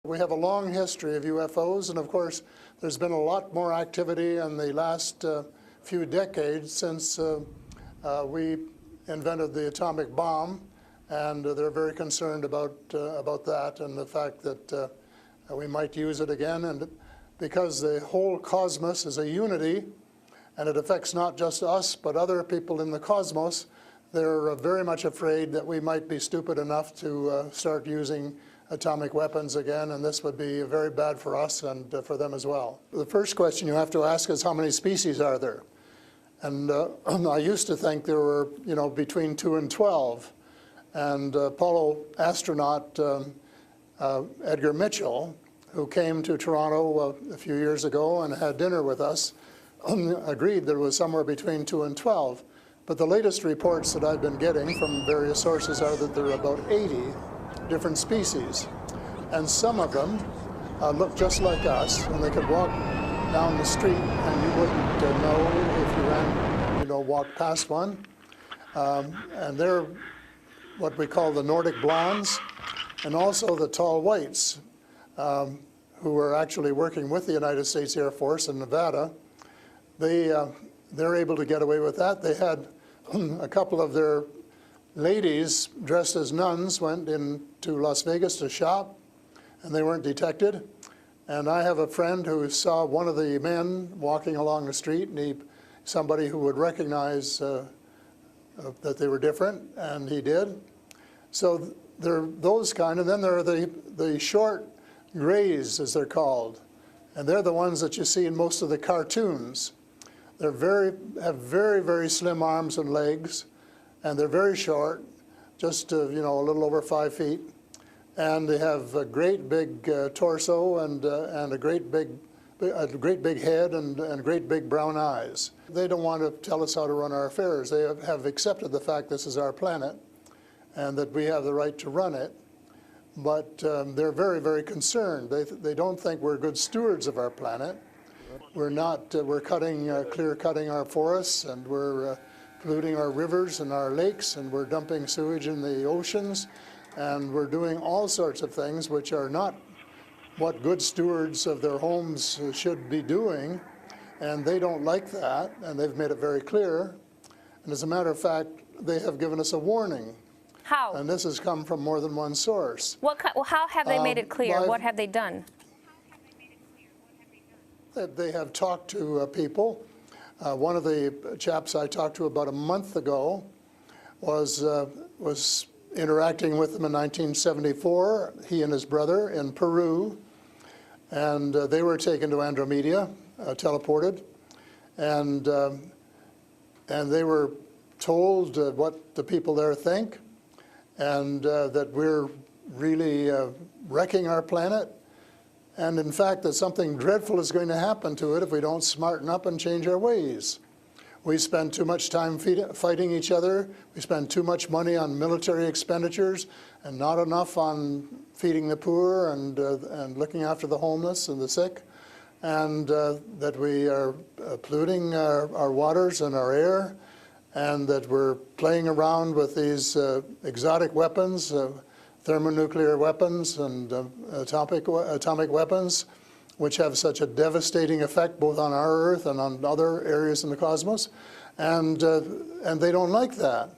We have a long history of UFOs, and of course there's been a lot more activity in the last few decades since we invented the atomic bomb, and they're very concerned about that and the fact that we might use it again. And because the whole cosmos is a unity, and it affects not just us but other people in the cosmos, they're very much afraid that we might be stupid enough to start using atomic weapons again, and this would be very bad for us and for them as well. The first question you have to ask is, how many species are there? And I used to think there were, between 2 and 12. And Apollo astronaut Edgar Mitchell, who came to Toronto a few years ago and had dinner with us, agreed there was somewhere between 2 and 12. But the latest reports that I've been getting from various sources are that there are about 80 different species, and some of them look just like us, and they could walk down the street and you wouldn't know if you ran, walked past one. And they're what we call the Nordic blondes, and also the tall whites, who are actually working with the United States Air Force in Nevada. They're able to get away with that. They had a couple of their ladies dressed as nuns went into Las Vegas to shop, and they weren't detected. And I have a friend who saw one of the men walking along the street, and somebody who would recognize that they were different, and he did. So there are those kind, and then there are the short grays, as they're called, and they're the ones that you see in most of the cartoons. Have very, very slim arms and legs, and they're very short, just a little over 5 feet, and they have a great big torso and a great big head and great big brown eyes. They don't want to tell us how to run our affairs. They have accepted the fact this is our planet and that we have the right to run it, but they're very, very concerned. They don't think we're good stewards of our planet. We're not. We're clear-cutting our forests, and we're polluting our rivers and our lakes, and we're dumping sewage in the oceans, and we're doing all sorts of things which are not what good stewards of their homes should be doing, and they don't like that, and they've made it very clear. And as a matter of fact, they have given us a warning. How? And this has come from more than one source. How have they made it clear? What have they done? They have talked to people. One of the chaps I talked to about a month ago was interacting with them in 1974, he and his brother in Peru, and they were taken to Andromeda, teleported, and they were told what the people there think, and that we're really wrecking our planet, and in fact that something dreadful is going to happen to it if we don't smarten up and change our ways. We spend too much time fighting each other. We spend too much money on military expenditures and not enough on feeding the poor and looking after the homeless and the sick, and that we are polluting our waters and our air, and that we're playing around with these exotic weapons, thermonuclear weapons and atomic weapons, which have such a devastating effect both on our Earth and on other areas in the cosmos, and they don't like that.